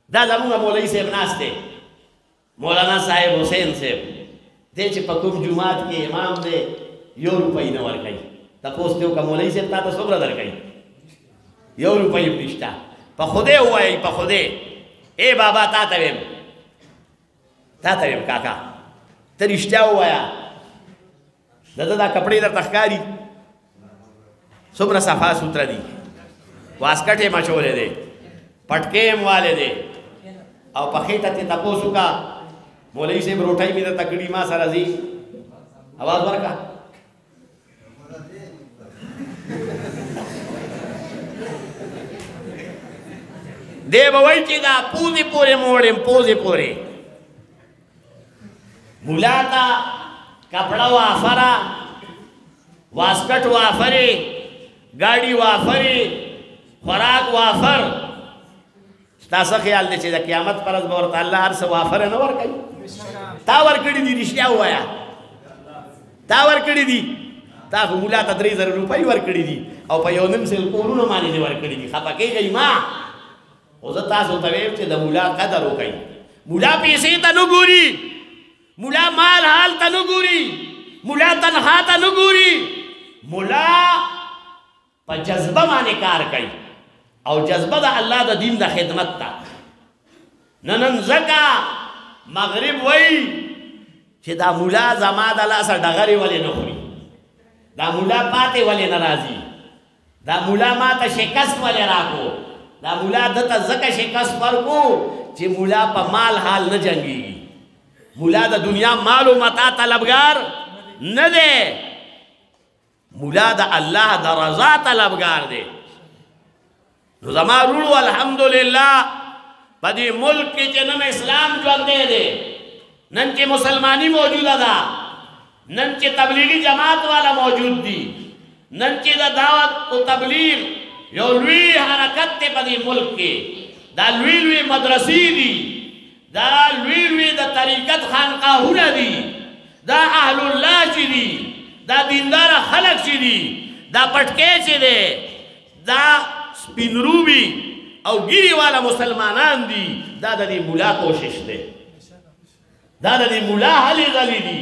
Speaker 1: दा जमुंगा मौलवी साहब नास्ते मौलाना साहेब हुसैन साहब दे चे पकुम जुमात के इमाम दे ₹1 न वर्काई तपोस्ते का मौलवी साहब ता तो सोबरा दरकाई ₹1 निष्ठा प खुदे हुआ है प खुदे ए बाबा ता तवेम काका तरिष्टा हुआ या दादा कपड़े दर तखकारी सोबरा सफा सुथरा दी वास्कटे मचोले दे पटके वाले दे और पखेटा ते तपोसु का मौलवी से रोटाई में तकड़ी मां सरजी आवाज वर्का दे बवई चीदा पूजे पूरे मोड़े पोजे पूरे मुलाता कपड़ा वाफरा वास्कट वाफरे गाड़ी वाफरे खुराक वाफर तासा ख्याल दे चीजा क़यामत परस बरत अल्लाह हर से वाफर न वर कई तावर कड़ी दी रिश्ता हुआ या तावर कड़ी दी ता मुला ता ₹3000 वर कड़ी दी और पयोनम से कोनु न माने वर कड़ी दी खपा के गई मां ओ जता सो तवेम चे द मुला कदर हो गई मुला पैसे तनुगुरी मुला माल हाल तनुगुरी मुला तनहा तनुगुरी मुला पर जज्बा माने कार कई और जज्बा दा अल्लाह दा दीन दा खिदमत ता ननन जका मगरिब वही चे दा मुला जमा दला सा डगरे वाले नखरी दा मुला पाते वाले नाराजी दा मुला माता शिकस्त वाले राखो दा मुला दता जका शिकस्त पर को चे मुला पा माल हाल न जंगी मुला दा दुनिया माल व मता तलबगार न दे मुला दा अल्लाह दा रजा तलबगार दे। ज़मारुल अल्हम्दुलिल्लाह बदी मुल्क के जन्म इस्लाम जो दे दे नन के मुसलमानी मौजूद दा नन के तबलीगी जमात वाला मौजूद दी नन के दावत को तबलीग यो लुई हरकत ते बदी मुल्क के दा लुई मदरसी दी दा लुई दा तरीकत खानकाहुना दी दा अहलुल्लाह ची दी दा दीनदार खलक ची दी दा पटके ची दे दा स्पिनरूबी और गिरी वाला मुसलमानान दी दादा दी मुला कोशिश दे दादा दी मुला हली गली दी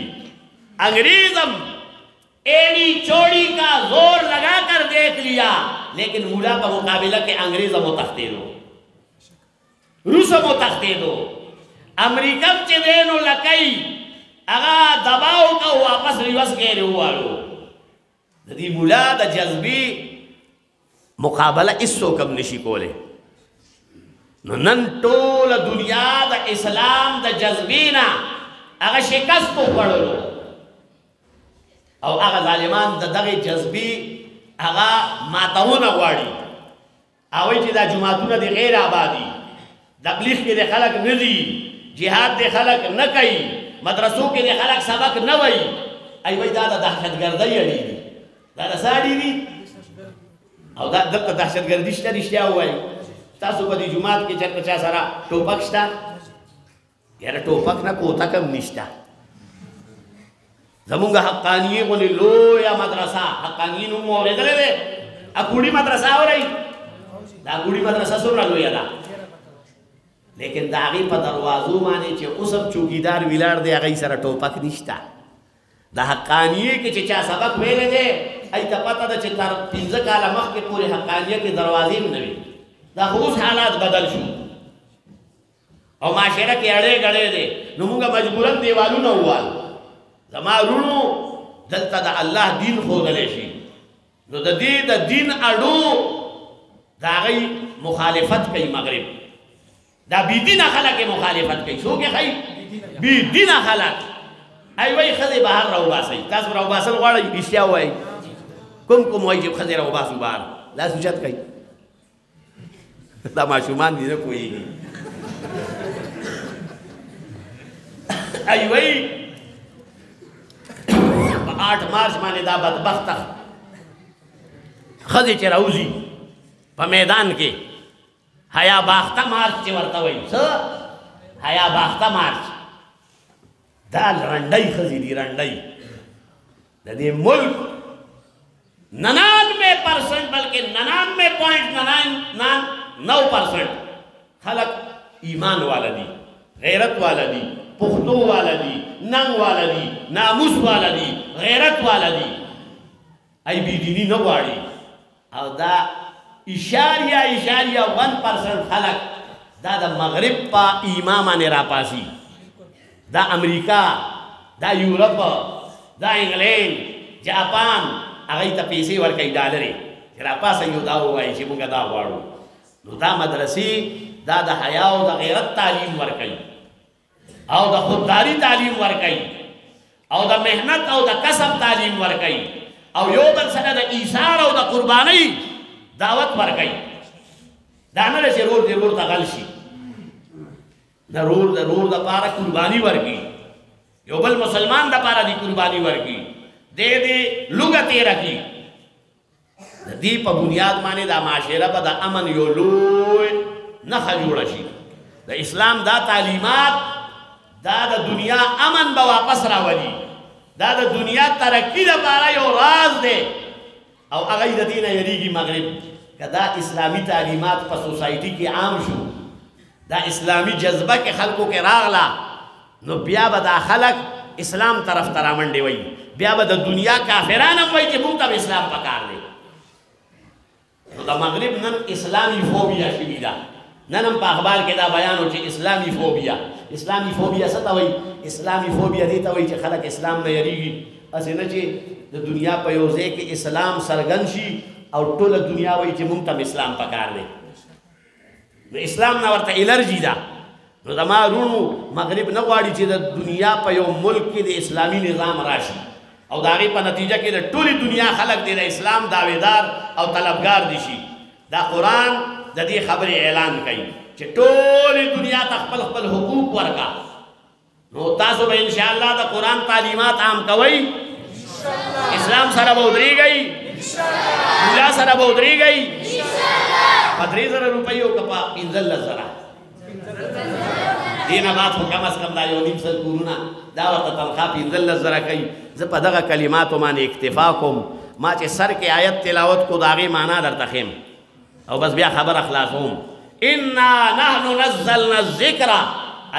Speaker 1: अंग्रेजम एड़ी चोड़ी का जोर लगा कर देख लिया लेकिन मुला का मुकाबला के अंग्रेजम तख्ते दो रूसम तख्ते दो अमेरिकन चे देनो लकई अगा दबाव का वापस रिवर्स के हुआ लो दी मुला दा जज्बी मुकाबला इसो कम निशी कोले नन टोल दुनिया दा इस्लाम दा जज्बीना अगर शिकस्त को पढ़ो और अगर जालिमान दा दगे जज्बी अगर माताऊना वाड़ी आवई ची दा जुमातूना दी गैर आबादी तबलीग के दे खलक न दी जिहाद दे खलक न कई मदरसों के दे खलक सबक न वई आई वही दादा दहशतगर्दी अड़ी दी दादा साड़ी दी और दत्त दहशतगर्दी रिश्ता हुआ है तासु बदी जुमात के चर पचा सारा टोपक स्टा यार टोपक ना कोता कम निष्ठा जमुंगा हक्कानिये को लो या मदरसा हक्कानिये नु मोरे दले दे अकुड़ी मदरसा हो रही दागुड़ी मदरसा सुन लो यादा लेकिन दागी पर दरवाजो माने चे उसब चौकीदार विलाड़ दे आगे सारा टोपक निष्ठा दा हक्कानिये के चचा सबक वेले दे आई त पता द चितार पिंज काला मख के पूरे हक्कानिये के दरवाजे में नबी दा उस हालात बदल शू और माशरा के अड़े गड़े दे नुमुंगा मजबूरन देवालू न हुआ जमारुनु दलता दा अल्लाह दीन खोदले शी नो द दीन अड़ू दा गई मुखालिफत कई मगरिब दा बीदीना खला के मुखालिफत कई सो के खई बीदीना खला आई वही खदे बाहर रहो बासई तास रहो बासल वाला इश्या हुआ कुम वही जब खदे रहो बासु बाहर ला सुजत कई دا ماشومان دي نه پوهېږي ایوئی 8 مارچ باندې دا بدبخته ښځې چې راوځي په میدان کې حیا باخته مارچ چې ورته وایي څه حیا باخته مارچ دا رنډۍ ښځې دي رنډۍ د دې ملک 99% بلکې 99.99% خلق ایمان والا دي غیرت والا دي پختو والا دي ننګ والا دي ناموس والا دي غیرت والا دي ای بی دینی نه غواړي او دا 0.1% خلق دا د مغرب په ایمان باندې راپاسي دا امریکا دا یورپ دا انګلند جاپان هغه ته پیسې ورکوي ډالرې چې راپاسه یو دا ووایي چې موږ دا غواړو نو دا مدرسې دا د حیا او د غیرت تعلیم ورکوي او د خودداري تعلیم ورکوي او د مهنت او د کسب تعلیم ورکوي او یو بل سره د ایثار او د قربانۍ دعوت ورکوي دا نه چې رور دې رور ته غل شي د رور دپاره قرباني ورکوي یو بل مسلمان دپاره دې قرباني ورکوي دې لوږه تېره کړي د دې په بنیاد باندې دا معاشره به د امن یو لوی نښه جوړه شي د اسلام دا تعلیمات دا د دنیا امن به واپس راولي دا د دنیا ترقی لپاره یو راز دی او هغه د دې نه یریږي مغرب که دا اسلامي تعلیمات په سوسایټي کې عام شو دا اسلامي جذبه کې خلکو کې راغله نو بیا به دا خلک اسلام طرف ته رامنډې وایي بیا به د دنیا کافران هم وایي چې موږ ته اسلام پکار دی نو د مغرب نن اسلامي فوبیا شوي ده نن هم په اخبار کې دا بیان و چې اسلامي فوبیا څه ته وایي اسلامي فوبیا دې ته وایي چې خلک اسلام نه یریږي هسې نه چې د دنیا په یو ځای کې اسلام څرګند شي او ټوله دنیا وایي چې موږ ته اسلام پکار دی نو اسلام نه ورته الرجي ده نو زما وروڼو مغرب نه غواړي چې د دنیا په یو ملک کې د اسلامي نظام راشي او د هغې په نتیجه کې د ټولې دنیا خلک د اسلام دعویدار او طلبګار دي شي دا قرآن د دې خبرې اعلان کوي چې ټولې دنیا ته خپل خپل حقوق ورکا نو تاسو به انشاءالله د قرآن تعلیمات عام کوئ اسلام سره به ودرېږئ مولا سره به ودرېږئ په 3,000 روپیو که په 15,000 دې نه بعد خو کم از کم دا 1.5 کورونه دا ورته تنخوا 15,000 کوي زه په دغه کلماتو باندې اکتفا کوم ما چې سر کې آیت تلاوت کو د هغې معنا درته ښیم او بس بیا خبره خلاصوم انا نحن نزلنا الذکر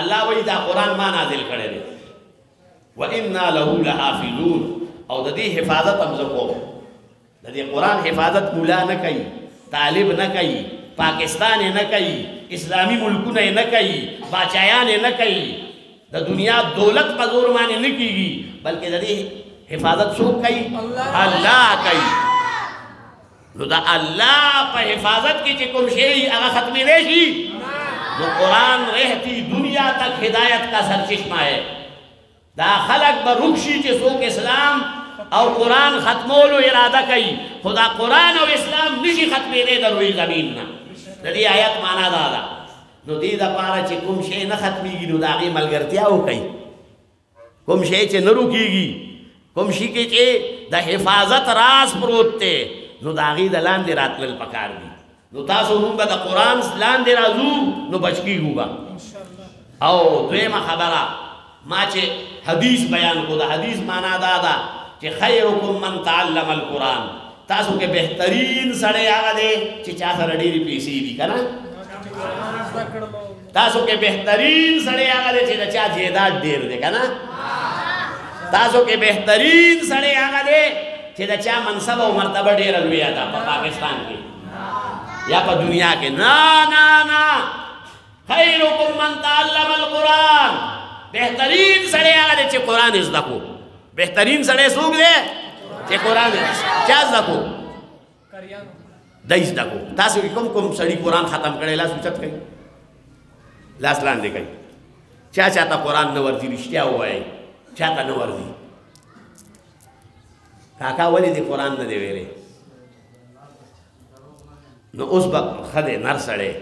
Speaker 1: الله وایي دا قرآن ما نازل کړی دی و انا له لحافظون او د دې حفاظت هم زه کوم د دې قرآن حفاظت مولا نه کوي طالب نه کوي پاکستان یې نه کوي اسلامي ملکونه یې نه کوي باچایان یې نه کوي د دنیا دولت په زور باندې نه کېږي بلکې د دې حفاظت څوک کوي الله کوي نو د الله په حفاظت کې چې کوم شی هغه ختمېدی شي نو قرآن رہتی دنیا تک ہدایت کا سرچشمہ ہے دا خلق با رکشی چی سوک اسلام او قرآن ختمولو ارادہ کئی خدا قرآن او اسلام نشی ختمی دے در روی زمین نا دی آیت مانا دادا نو دی دا پارا چی کم شے نا ختمی گی نو دا غی ملگرتیاو کئی کم شے چی نرو کی گی کم شی کے چی دا حفاظت راس پروت تے نو دا غی دا لاندی راتلل پکار دی نو تاسو مونږ به د قرآن لاندې راځو نو بچ کیږو به او دویمه خبره ما چې حدیث بیان کو د حدیث معنا دا ده چې خیرکم من تعلم القرآن تاسو کې بهترین سړی هغه دی چې چا سره ډېرې پیسې دي که نه تاسو کې بهترین سړی هغه دی چې د چا جیداد ډېر دی که نه تاسو کې بهترین سړی هغه دی چې د چا منصب او مرتبه ډېره لویه ده په پاکستان کې یا په دنیا کې نا نا نا خیرکم من تعلم القرآن بهترین سړی هغه دی چې قرآن زده کو بهترین سړی څوک دی چې قرآن چا زده کو دی زده کو تاسو کې کوم کوم سړي قرآن ختم کړی لاس اوچت کوي لاس لاندې کوي چا چاته قرآن نه ورځي رښتیا ووایئ چاته نه ورځي کاکا ولې دې قرآن نه دی ویلی نو اوس به ښه دی نر سړی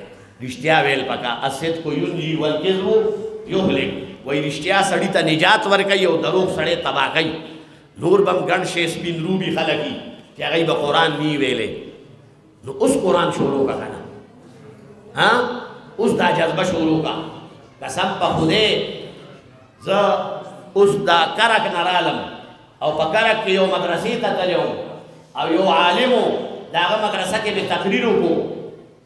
Speaker 1: رشتیا ویل پکا الصدق ینجی والکذب یهلک وای رشتیا سړی ته نجات ورکوي او دروغ سړی تباه کوي نور بم ګڼ شی سپین روبي خلکي چې هغوی به قرآن نی ویلی نو اوس قرآن شروع کا کنه اوس دا جذبه شروع کا قسم په خدای زه اوس دا کرک نه رالم او په کرک کې یو مدرسې ته تللی او یو عالم و د هغه مدرسه کې مې تقریر وکړو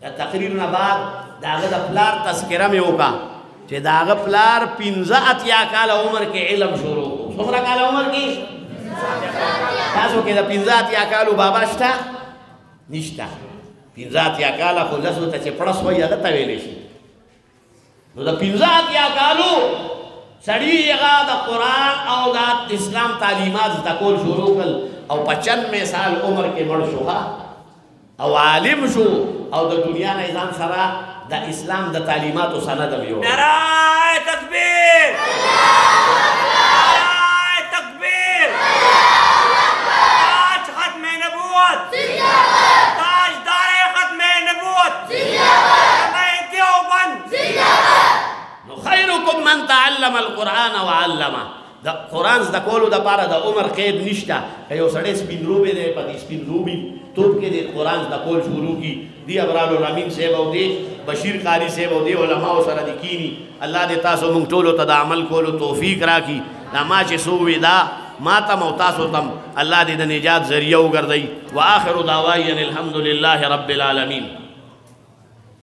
Speaker 1: د تقریر نه بعد د هغه د پلار تذکره مې وکړه چې د هغه پلار 85 کاله عمر کې علم شروع کړو څومره کاله عمر کې تاسو کې د 85 کالو بابا شته نشته 85 کاله خو لسو ته چې پړس وایي هغه ته ویلی شي نو د 85 کالو سړي هغه د قرآن او د اسلام تعلیمات زده کول شروع کړل او 95 سال عمر کې مړ شو او عالم شو او د دنیا نه ځان سره د اسلام د تعلیماتو سند هم یوړ نعره تکبیر نعره تکبیر تاج ختم نبوت تاجدار ختم نبوت دیوبند نو خیرکم من تعلم القرآن وعلمه د قرآن زده کولو دپاره د عمر قید نشته که یو سړی سپین روبی دی په دې سپین روبي توپ کې د قرآن زده کول شروع کي دی ابرالمین صاحب او دی بشیر قاری صاحب او دی علماو سره د کینی الله دې تاسو موږ ټولو ته د عمل کولو توفیق راکړي دا ما چې سووي دا ما تم او تاسو تم الله دې د نجات ذریعه وګرځوي واخر دعوانا الحمد لله رب العالمین